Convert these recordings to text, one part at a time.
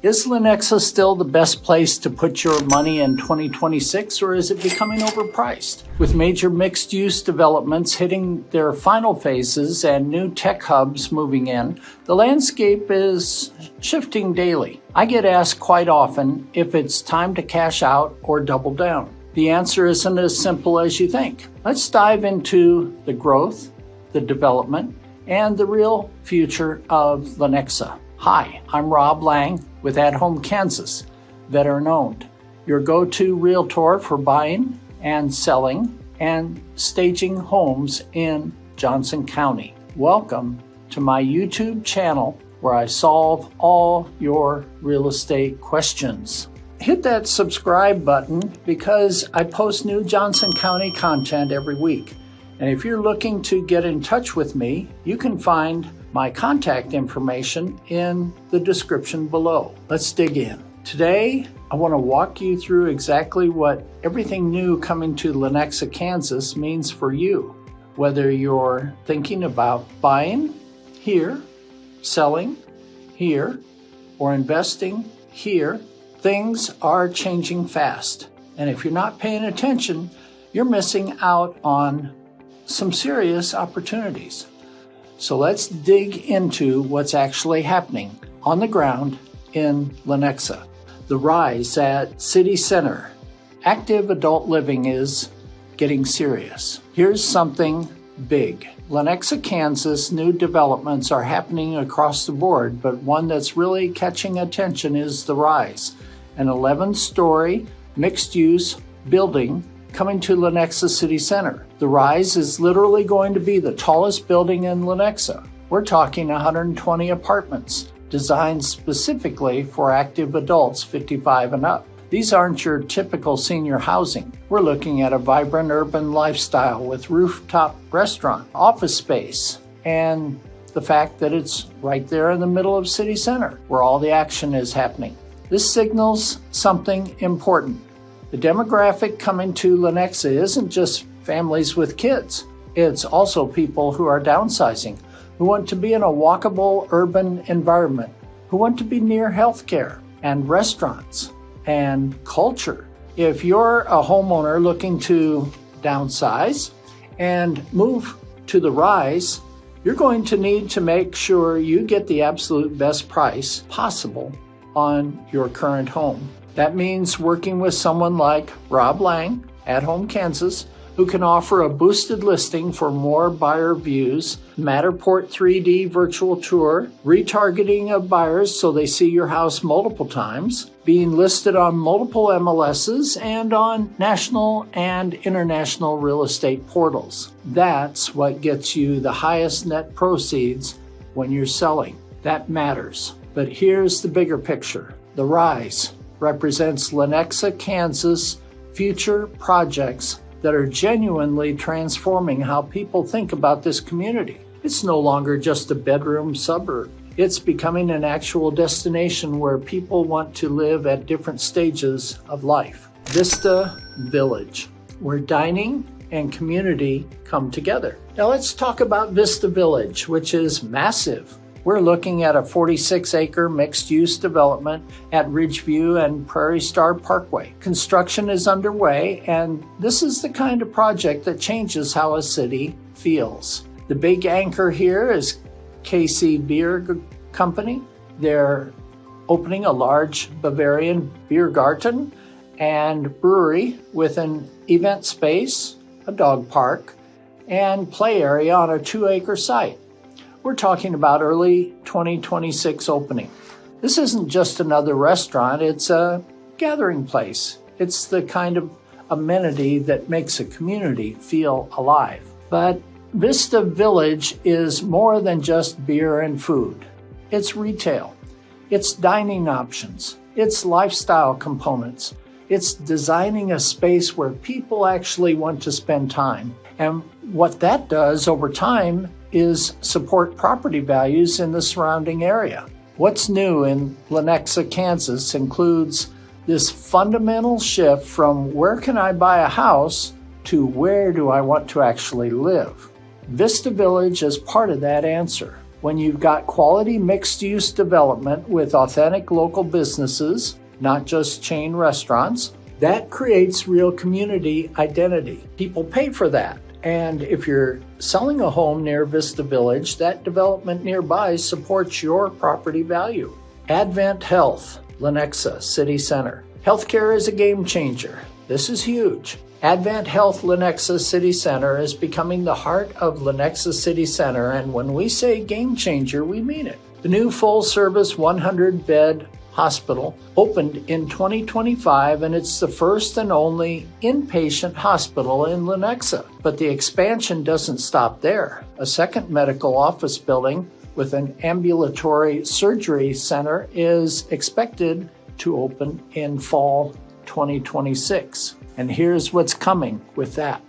Is Lenexa still the best place to put your money in 2026, or is it becoming overpriced? With major mixed-use developments hitting their final phases and new tech hubs moving in, the landscape is shifting daily. I get asked quite often if it's time to cash out or double down. The answer isn't as simple as you think. Let's dive into the growth, the development, and the real future of Lenexa. Hi, I'm Rob Lang with At Home Kansas, veteran-owned, your go-to realtor for buying and selling and staging homes in Johnson County. Welcome to my YouTube channel where I solve all your real estate questions. Hit that subscribe button because I post new Johnson County content every week. And if you're looking to get in touch with me, you can find my contact information in the description below. Let's dig in. Today, I want to walk you through exactly what everything new coming to Lenexa, Kansas means for you. Whether you're thinking about buying here, selling here, or investing here, things are changing fast. And if you're not paying attention, you're missing out on some serious opportunities. So let's dig into what's actually happening on the ground in Lenexa. The rise at City Center. Active adult living is getting serious. Here's something big. Lenexa, Kansas, new developments are happening across the board, but one that's really catching attention is the rise. An 11-story mixed-use building coming to Lenexa City Center. The rise is literally going to be the tallest building in Lenexa. We're talking 120 apartments designed specifically for active adults 55 and up. These aren't your typical senior housing. We're looking at a vibrant urban lifestyle with rooftop restaurant, office space, and the fact that it's right there in the middle of City Center where all the action is happening. This signals something important. The demographic coming to Lenexa isn't just families with kids. It's also people who are downsizing, who want to be in a walkable urban environment, who want to be near healthcare and restaurants and culture. If you're a homeowner looking to downsize and move to the rise, you're going to need to make sure you get the absolute best price possible on your current home. That means working with someone like Rob Lang, At Home Kansas, who can offer a boosted listing for more buyer views, Matterport 3D virtual tour, retargeting of buyers so they see your house multiple times, being listed on multiple MLSs and on national and international real estate portals. That's what gets you the highest net proceeds when you're selling. That matters. But here's the bigger picture. The rise represents Lenexa, Kansas future projects that are genuinely transforming how people think about this community. It's no longer just a bedroom suburb. It's becoming an actual destination where people want to live at different stages of life. Vista Village, where dining and community come together. Now let's talk about Vista Village, which is massive. We're looking at a 46-acre mixed-use development at Ridgeview and Prairie Star Parkway. Construction is underway, and this is the kind of project that changes how a city feels. The big anchor here is KC Beer Company. They're opening a large Bavarian beer garden and brewery with an event space, a dog park, and play area on a 2-acre site. We're talking about early 2026 opening. This isn't just another restaurant, it's a gathering place. It's the kind of amenity that makes a community feel alive. But Vista Village is more than just beer and food. It's retail, it's dining options, it's lifestyle components. It's designing a space where people actually want to spend time. And what that does over time is support property values in the surrounding area. What's new in Lenexa, Kansas includes this fundamental shift from where can I buy a house to where do I want to actually live. Vista Village is part of that answer. When you've got quality mixed-use development with authentic local businesses, not just chain restaurants, that creates real community identity. People pay for that. And if you're selling a home near Vista Village, that development nearby supports your property value. Advent Health, Lenexa City Center. Healthcare is a game changer. This is huge. Advent Health Lenexa City Center is becoming the heart of Lenexa City Center, and when we say game changer, we mean it. The new full-service 100-bed hospital opened in 2025, and it's the first and only inpatient hospital in Lenexa. But the expansion doesn't stop there. A second medical office building with an ambulatory surgery center is expected to open in fall 2026. And here's what's coming with that.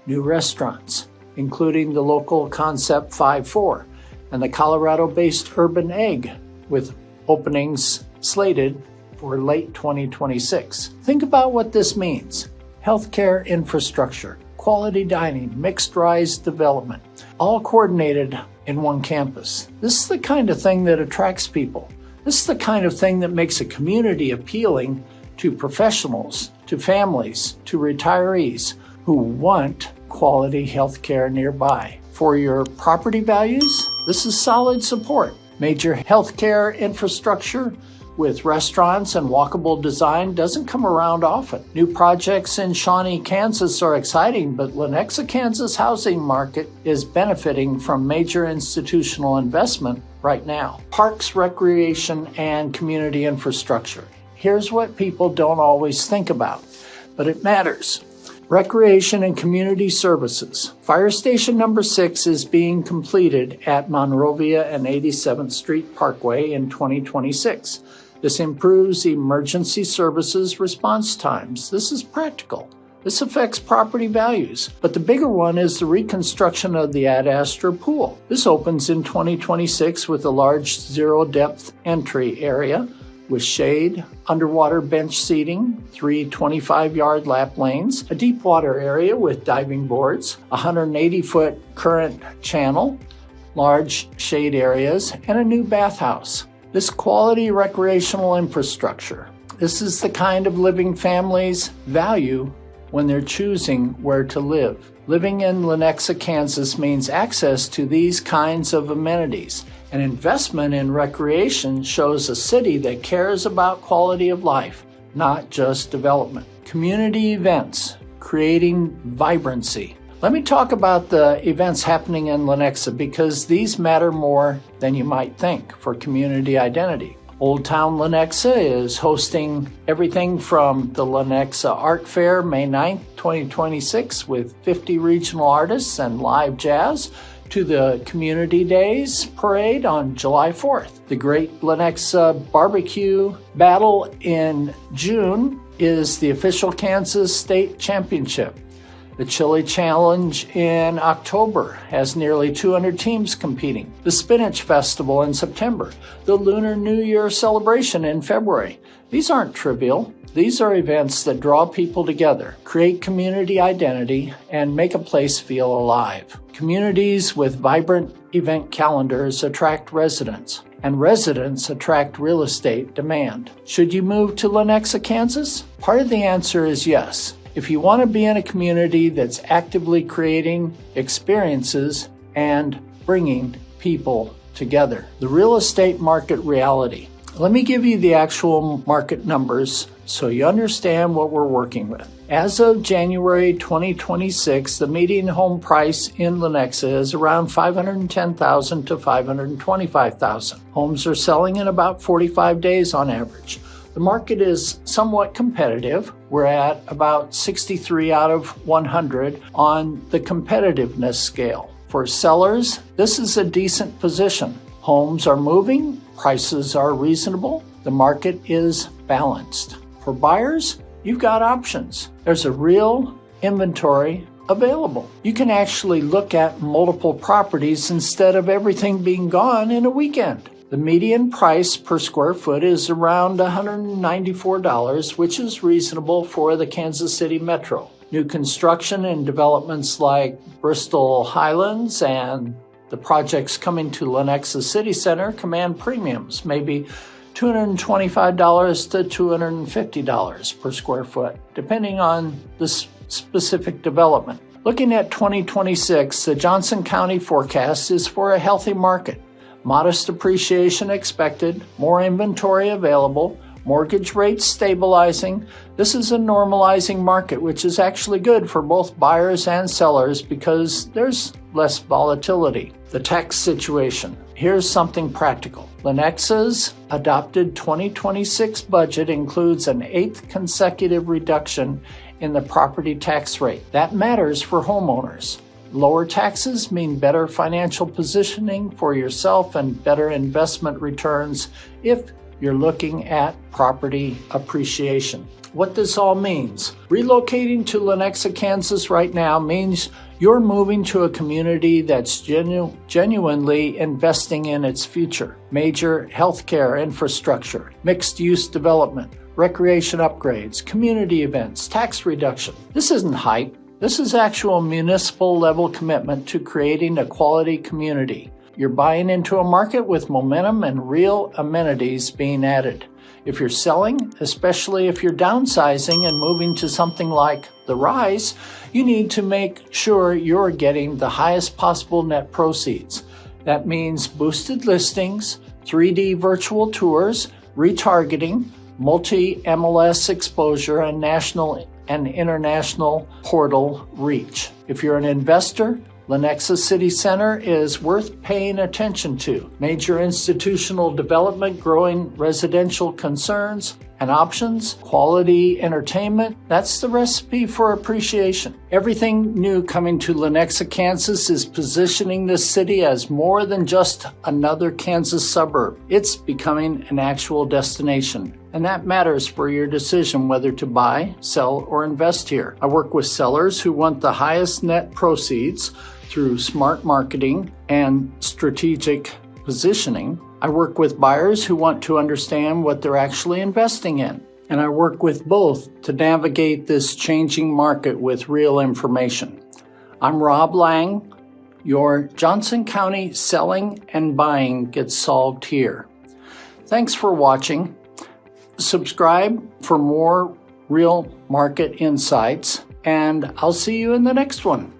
New restaurants, including the local Concept 5-4 and the Colorado-based Urban Egg, with openings slated for late 2026. Think about what this means. Healthcare infrastructure, quality dining, mixed-rise development, all coordinated in one campus. This is the kind of thing that attracts people. This is the kind of thing that makes a community appealing to professionals, to families, to retirees who want quality healthcare nearby. For your property values, this is solid support. Major healthcare infrastructure with restaurants and walkable design doesn't come around often. New projects in Shawnee, Kansas are exciting, but Lenexa, Kansas housing market is benefiting from major institutional investment right now. Parks, recreation, and community infrastructure. Here's what people don't always think about, but it matters. Recreation and community services. Fire Station number 6 is being completed at Monrovia and 87th Street Parkway in 2026. This improves emergency services response times. This is practical. This affects property values. But the bigger one is the reconstruction of the Ad Astra pool. This opens in 2026 with a large zero-depth entry area with shade, underwater bench seating, 3 25-yard lap lanes, a deep water area with diving boards, a 180-foot current channel, large shade areas, and a new bathhouse. This quality recreational infrastructure, this is the kind of living families value when they're choosing where to live. Living in Lenexa, Kansas means access to these kinds of amenities. An investment in recreation shows a city that cares about quality of life, not just development. Community events, creating vibrancy. Let me talk about the events happening in Lenexa because these matter more than you might think for community identity. Old Town Lenexa is hosting everything from the Lenexa Art Fair May 9th, 2026 with 50 regional artists and live jazz, to the Community Days Parade on July 4th. The Great Lenexa Barbecue Battle in June is the official Kansas State Championship. The Chili Challenge in October has nearly 200 teams competing. The Spinach Festival in September. The Lunar New Year celebration in February. These aren't trivial. These are events that draw people together, create community identity, and make a place feel alive. Communities with vibrant event calendars attract residents, and residents attract real estate demand. Should you move to Lenexa, Kansas? Part of the answer is yes. If you want to be in a community that's actively creating experiences and bringing people together. The real estate market reality. Let me give you the actual market numbers so you understand what we're working with. As of January 2026, the median home price in Lenexa is around $510,000 to $525,000. Homes are selling in about 45 days on average. The market is somewhat competitive. We're at about 63 out of 100 on the competitiveness scale. For sellers, this is a decent position. Homes are moving, prices are reasonable, the market is balanced. For buyers, you've got options. There's a real inventory available. You can actually look at multiple properties instead of everything being gone in a weekend. The median price per square foot is around $194, which is reasonable for the Kansas City Metro. New construction in developments like Bristol Highlands and The projects coming to Lenexa City Center command premiums, maybe $225 to $250 per square foot, depending on the specific development. Looking at 2026, the Johnson County forecast is for a healthy market. Modest appreciation expected, more inventory available, mortgage rates stabilizing. This is a normalizing market, which is actually good for both buyers and sellers because there's less volatility. The tax situation. Here's something practical. Lenexa's adopted 2026 budget includes an 8th consecutive reduction in the property tax rate. That matters for homeowners. Lower taxes mean better financial positioning for yourself and better investment returns if you're looking at property appreciation. What this all means. Relocating to Lenexa, Kansas right now means you're moving to a community that's genuinely investing in its future. Major healthcare infrastructure, mixed-use development, recreation upgrades, community events, tax reduction. This isn't hype. This is actual municipal level commitment to creating a quality community. You're buying into a market with momentum and real amenities being added. If you're selling, especially if you're downsizing and moving to something like The Rise, you need to make sure you're getting the highest possible net proceeds. That means boosted listings, 3D virtual tours, retargeting, multi-MLS exposure, and national and international portal reach. If you're an investor, Lenexa City Center is worth paying attention to. Major institutional development, growing residential concerns and options, quality entertainment. That's the recipe for appreciation. Everything new coming to Lenexa, Kansas is positioning this city as more than just another Kansas suburb. It's becoming an actual destination. And that matters for your decision whether to buy, sell, or invest here. I work with sellers who want the highest net proceeds through smart marketing and strategic positioning. I work with buyers who want to understand what they're actually investing in. And I work with both to navigate this changing market with real information. I'm Rob Lang. Your Johnson County selling and buying gets solved here. Thanks for watching. Subscribe for more real market insights, and I'll see you in the next one.